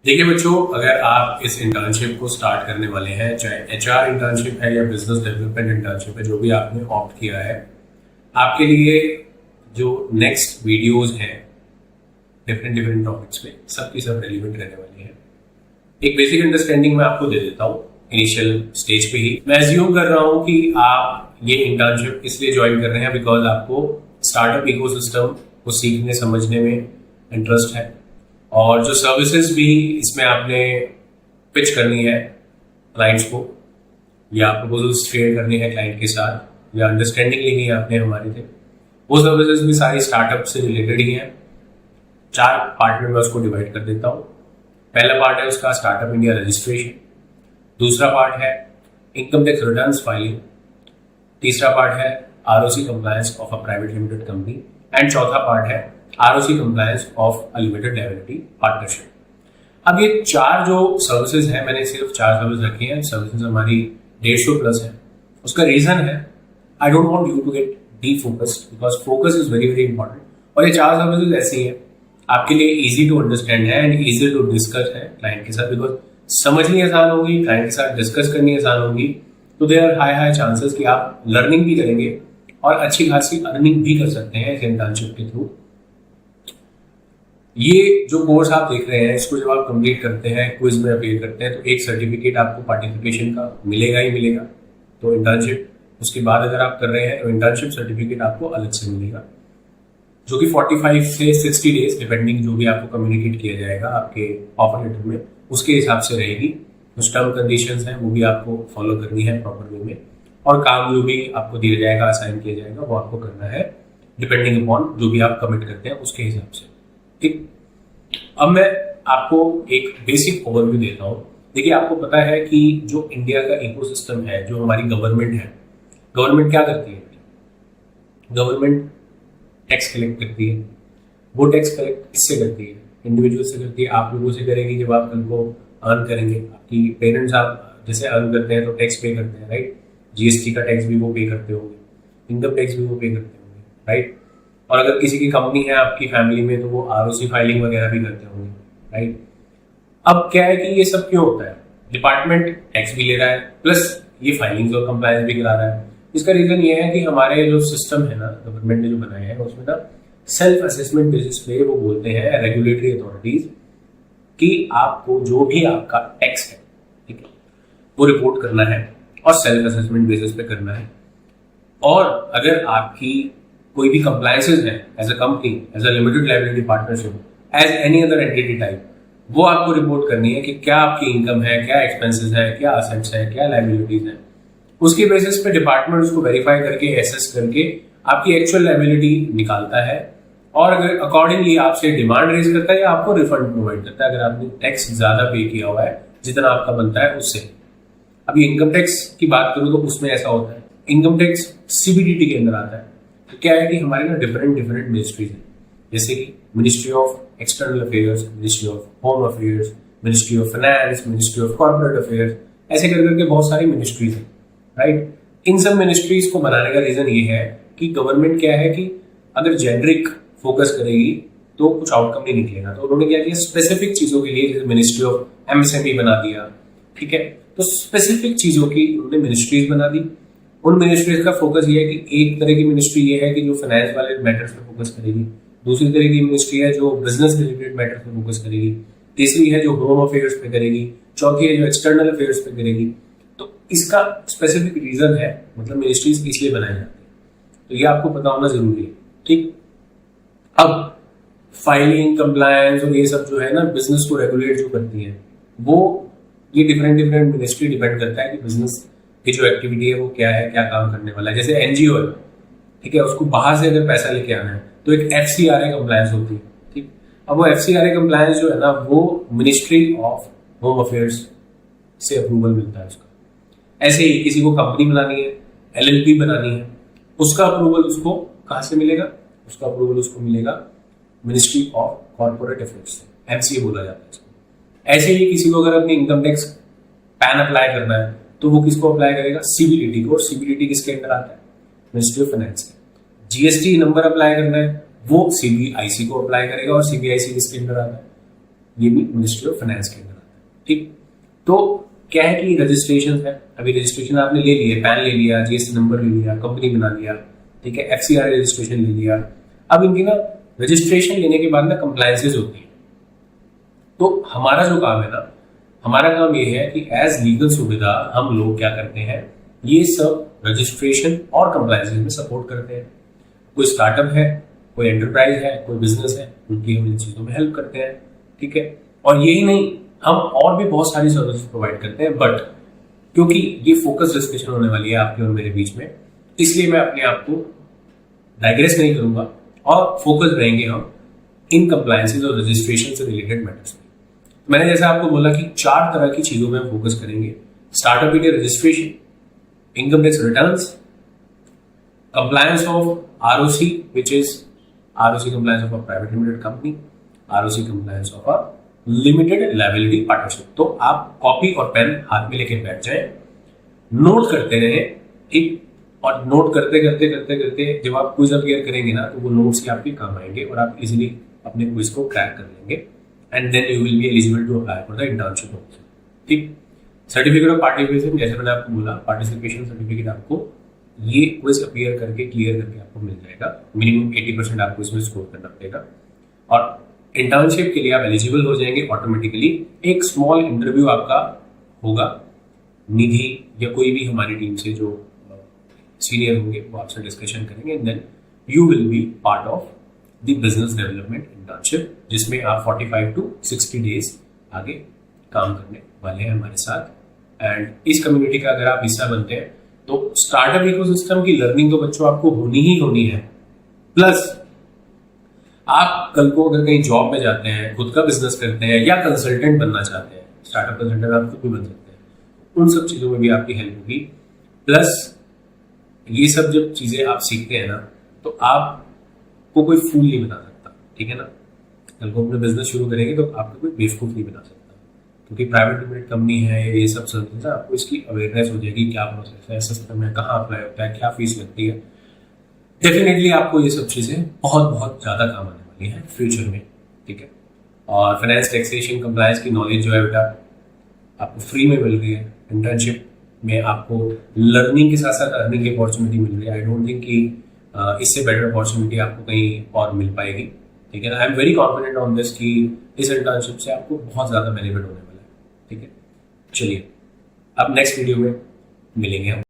देखिए बच्चों, अगर आप इस इंटर्नशिप को स्टार्ट करने वाले हैं, चाहे एचआर इंटर्नशिप है या बिजनेस डेवलपमेंट इंटर्नशिप है, जो भी आपने ऑप्ट किया है, आपके लिए जो नेक्स्ट वीडियोस हैं डिफरेंट डिफरेंट टॉपिक्स पे सबकी सब रेलिवेंट रहने वाली है। एक बेसिक अंडरस्टैंडिंग मैं आपको दे देता हूँ इनिशियल स्टेज पे ही। मैं एज्यूम कर रहा हूँ कि आप ये इंटर्नशिप इसलिए ज्वाइन कर रहे हैं बिकॉज आपको स्टार्टअप इकोसिस्टम को सीखने समझने में इंटरेस्ट है, और जो सर्विसेज भी इसमें आपने पिच करनी है क्लाइंट्स को, या प्रपोजल्स शेयर करनी है क्लाइंट के साथ, या अंडरस्टैंडिंग लेनी है आपने हमारे से, वो सर्विसेज भी सारी स्टार्टअप से रिलेटेड ही है। 4 पार्ट में मैं उसको डिवाइड कर देता हूँ। पहला पार्ट है उसका स्टार्टअप इंडिया रजिस्ट्रेशन, दूसरा पार्ट है इनकम टैक्स रिटर्न्स फाइलिंग, तीसरा पार्ट है ROC compliance of a private limited company, and चौथा पार्ट है ROC compliance of a limited liability partnership. अब ये 4 जो सर्विसेज हैं, मैंने सिर्फ 4 सर्विस रखी हैं, सर्विसेज हमारी 150 प्लस है। उसका रीजन है I don't want you to get defocused because focus is very very important. और ये 4 सर्विसेज ऐसी हैं आपके लिए इजी टू अंडरस्टैंड है एंड इजी टू डिस्कस है क्लाइंट के साथ, बिकॉज समझनी आसान होगी, क्लाइंट के साथ डिस्कस करनी आसान होगी, तो देयर आर हाई चांसेस कि आप लर्निंग भी करेंगे और अच्छी खासी अर्निंग भी कर सकते हैं इस इंटर्नशिप के थ्रू। ये जो कोर्स आप देख रहे हैं, इसको जब आप कंप्लीट करते हैं, क्विज में अपीयर करते हैं, तो एक सर्टिफिकेट आपको पार्टिसिपेशन का मिलेगा ही मिलेगा। तो इंटर्नशिप उसके बाद अगर आप कर रहे हैं तो इंटर्नशिप सर्टिफिकेट आपको अलग से मिलेगा, जो कि 45 से 60 डेज डिपेंडिंग जो भी आपको कम्युनिकेट किया जाएगा आपके ऑफर लेटर में, उसके हिसाब से रहेगी। कुछ टर्म कंडीशंस हैं वो भी आपको फॉलो करनी है प्रॉपर वे में, और काम जो भी आपको दिया जाएगा, असाइन किया जाएगा, वो आपको करना है डिपेंडिंग अपॉन जो भी आप कमिट करते हैं उसके हिसाब से। ठीक, अब मैं आपको एक बेसिक ओवरव्यू देता हूँ। देखिए, आपको पता है कि जो इंडिया का इकोसिस्टम है, जो हमारी गवर्नमेंट है, गवर्नमेंट क्या करती है? गवर्नमेंट टैक्स कलेक्ट करती है। वो टैक्स कलेक्ट किससे करती है? इंडिविजुअल से करती है, आप लोगों से करेगी। जब आप कल को अर्न करेंगे, आपकी पेरेंट्स आप जैसे अर्न करते हैं तो टैक्स पे करते हैं, राइट? जीएसटी का टैक्स भी वो पे करते होंगे, इनकम टैक्स भी वो पे करते होंगे, राइट? और अगर किसी की कंपनी है आपकी फैमिली में तो वो आरओसी फाइलिंग वगैरह भी करते होंगे, राइट? अब क्या है कि ये सब क्यों होता है? डिपार्टमेंट टैक्स भी ले रहा है प्लस ये फाइलिंग्स और कंप्लायंस भी करा रहा है। इसका रीजन ये है कि हमारे जो सिस्टम है ना, गवर्नमेंट ने जो बनाए हैं, उसमें ना सेल्फ असेसमेंट बेसिस पे वो बोलते हैं रेगुलेटरी अथॉरिटीज कि आपको जो भी आपका टैक्स है, ठीक है, वो रिपोर्ट करना है और सेल्फ असेसमेंट बेसिस पे करना है। और अगर आपकी कोई भी कंप्लायंसेज है as a company, as a limited liability partnership, as any other entity type, वो आपको रिपोर्ट करनी है कि क्या आपकी इनकम है, क्या एक्सपेंसेस है, क्या असेट्स है, क्या लायबिलिटीज है। उसकी बेसिस पे डिपार्टमेंट उसको वेरीफाई करके, एसेस करके आपकी एक्चुअल लायबिलिटी निकालता है, और अगर अकॉर्डिंगली आपसे डिमांड रेज करता है या आपको रिफंड प्रोवाइड करता है अगर आपने टैक्स ज्यादा पे किया हुआ है जितना आपका बनता है उससे। अभी इनकम टैक्स की बात करूं तो उसमें ऐसा होता है, इनकम टैक्स सीबीडीटी के अंदर आता है। तो क्या है कि हमारे ना डिफरेंट डिफरेंट मिनिस्ट्रीज हैं, जैसे कि ministry of external affairs, ministry of home affairs, ministry of finance, ministry of corporate affairs, ऐसे कर करके बहुत सारी मिनिस्ट्रीज हैं, राइट? इन सब मिनिस्ट्रीज को बनाने का रीजन ये है कि गवर्नमेंट क्या है कि अगर जेनरिक फोकस करेगी तो कुछ आउटकम नहीं निकलेगा। तो उन्होंने क्या किया, स्पेसिफिक चीजों के लिए, जैसे मिनिस्ट्री ऑफ एमएसएमई बना दिया, ठीक है? तो स्पेसिफिक चीजों की उन्होंने मिनिस्ट्रीज बना दी। उन मिनिस्ट्रीज का फोकस ये है कि एक तरह की मिनिस्ट्री ये है कि जो फाइनेंस वाले मैटर्स पे फोकस करेगी, दूसरी तरह की मिनिस्ट्री है जो बिजनेस रिलेटेड मैटर्स पे फोकस करेगी, तीसरी है जो होम अफेयर्स पे करेगी, चौथी है जो एक्सटर्नल अफेयर्स पे करेगी। तो इसका स्पेसिफिक रीजन है, मतलब मिनिस्ट्रीज इसलिए बनाई जाती है, तो ये आपको पता होना जरूरी है, ठीक? अब फाइलिंग, कंप्लायंस और ये सब जो है ना, बिजनेस को रेगुलेट जो करती है, वो ये डिफरेंट डिफरेंट मिनिस्ट्री डिपेंड करता है कि बिजनेस की जो एक्टिविटी है वो क्या है, क्या काम करने वाला है। जैसे एनजीओ है, ठीक है, उसको बाहर से अगर पैसा लेके आना है तो एक एफसीआरए कंप्लायंस होती है, ठीक? अब वो एफसीआरए कंप्लायंस जो है ना, वो मिनिस्ट्री ऑफ होम अफेयर्स से अप्रूवल मिलता है उसका। ऐसे ही किसी को कंपनी बनानी है, एलएलपी बनानी है, उसका अप्रूवल उसको कहाँ से मिलेगा? उसका अप्रूवल उसको मिलेगा मिनिस्ट्री ऑफ कॉर्पोरेट अफेयर्स से, एमसीए बोला जाता है इसको। ऐसे ही किसी को अगर अपनी इनकम टैक्स पैन अप्लाई करना है तो वो किसको अप्लाई करेगा? सीबीडीटी को। और सीबीडीटी किसके अंदर आता है? मिनिस्ट्री ऑफ फाइनेंस के। जीएसटी नंबर अप्लाई करना है, वो सीबीआईसी को अप्लाई करेगा, और सीबीआईसी किसके अंडर आता है, ये भी मिनिस्ट्री ऑफ फाइनेंस के अंदर आता है। ठीक, तो क्या है कि रजिस्ट्रेशन है, अभी रजिस्ट्रेशन आपने ले लिया, पैन ले लिया, जीएसटी नंबर ले लिया, कंपनी बना लिया, ठीक है, एफसीआई रजिस्ट्रेशन ले लिया। अब इनकी ना रजिस्ट्रेशन लेने के बाद ना कंप्लायंसेस होती है। तो हमारा जो काम है ना, हमारा काम ये है कि एज लीगल सुविधा हम लोग क्या करते हैं, ये सब रजिस्ट्रेशन और कंप्लायंसेस में सपोर्ट करते हैं। कोई स्टार्टअप है, कोई एंटरप्राइज है, कोई बिजनेस है, उनकी हम इन चीजों में हेल्प करते हैं। ठीक है, और यही नहीं, हम और भी बहुत सारी सर्विस प्रोवाइड करते हैं, बट क्योंकि ये फोकस डिस्कशन होने वाली है आपके और मेरे बीच में, इसलिए मैं अपने आप को डाइग्रेस नहीं करूंगा और फोकस रहेंगे हम इन कंप्लायंसेस और रजिस्ट्रेशन से रिलेटेड मैटर्स में। मैंने जैसे आपको बोला कि 4 तरह की चीजों में हम फोकस करेंगे। Startup India registration, income tax returns, compliance of ROC, which is ROC compliance of a private limited company, ROC compliance of a limited liability partnership। तो आप कॉपी और पेन हाथ में लेके बैठ जाए, नोट करते रहे, ठीक, और नोट करते करते करते करते जब आप क्विज अपीयर करेंगे ना, तो वो नोट्स के आपके काम आएंगे और आप इजीली अपने क्विज को क्रैक कर लेंगे, and then you will be eligible to apply for the internship also. ठीक, सर्टिफिकेट ऑफ पार्टिसिपेशन, जैसे मैंने आपको बोला, पार्टिसिपेशन सर्टिफिकेट आपको ये क्विज अपीयर करके क्लियर करके आपको मिल जाएगा। मिनिमम 80% आपको इसमें स्कोर करना पड़ेगा, और इंटर्नशिप के लिए आप एलिजिबल हो जाएंगे ऑटोमेटिकली। एक स्मॉल इंटरव्यू आपका होगा, निधि या कोई भी हमारी टीम से जो सीनियर होंगे वो आपसे डिस्कशन करेंगे, and then you will be part of the business development internship, जिसमें आप 45 to 60 डेज आगे काम करने वाले हैं हमारे साथ। एंड इस कम्युनिटी का अगर आप हिस्सा बनते हैं तो स्टार्टअप इकोसिस्टम की लर्निंग तो बच्चों आपको होनी ही होनी है, प्लस आप कल को अगर कहीं जॉब में जाते हैं, खुद का बिजनेस करते हैं या कंसल्टेंट बनना चाहते हैं, स्टार्टअप कंसल्टेंट आप खुद भी बन सकते हैं, उन सब चीज़ों में भी आपकी हेल्प होगी। प्लस ये सब जब चीज़ें आप सीखते हैं ना, तो आपको कोई फूल नहीं बना सकता, ठीक है ना। कल को अपना बिजनेस शुरू करेंगे तो आपको कोई बेवकूफ़ नहीं बना सकता, क्योंकि प्राइवेट लिमिटेड कंपनी है, ये सब सर्विस है, आपको इसकी अवेयरनेस हो जाएगी, क्या प्रोसेस है, सिस्टम है, कहाँ अप्लाई होता है, क्या फीस लगती है। डेफिनेटली आपको ये सब चीज़ें बहुत बहुत ज़्यादा काम आने वाली हैं फ्यूचर में, ठीक है। और फाइनेंस, टैक्सेशन, कंप्लायंस की नॉलेज जो है बेटा आपको फ्री में मिल रही है। इंटर्नशिप में आपको लर्निंग के साथ साथ अर्निंग की अपॉर्चुनिटी मिल रही है। आई डोंट थिंक कि इससे बेटर अपॉर्चुनिटी आपको कहीं और मिल पाएगी, ठीक है ना। I am very confident on this कि इस इंटर्नशिप से आपको बहुत ज़्यादा बेनिफिट होने वाला है, ठीक है। चलिए अब नेक्स्ट वीडियो में मिलेंगे हम।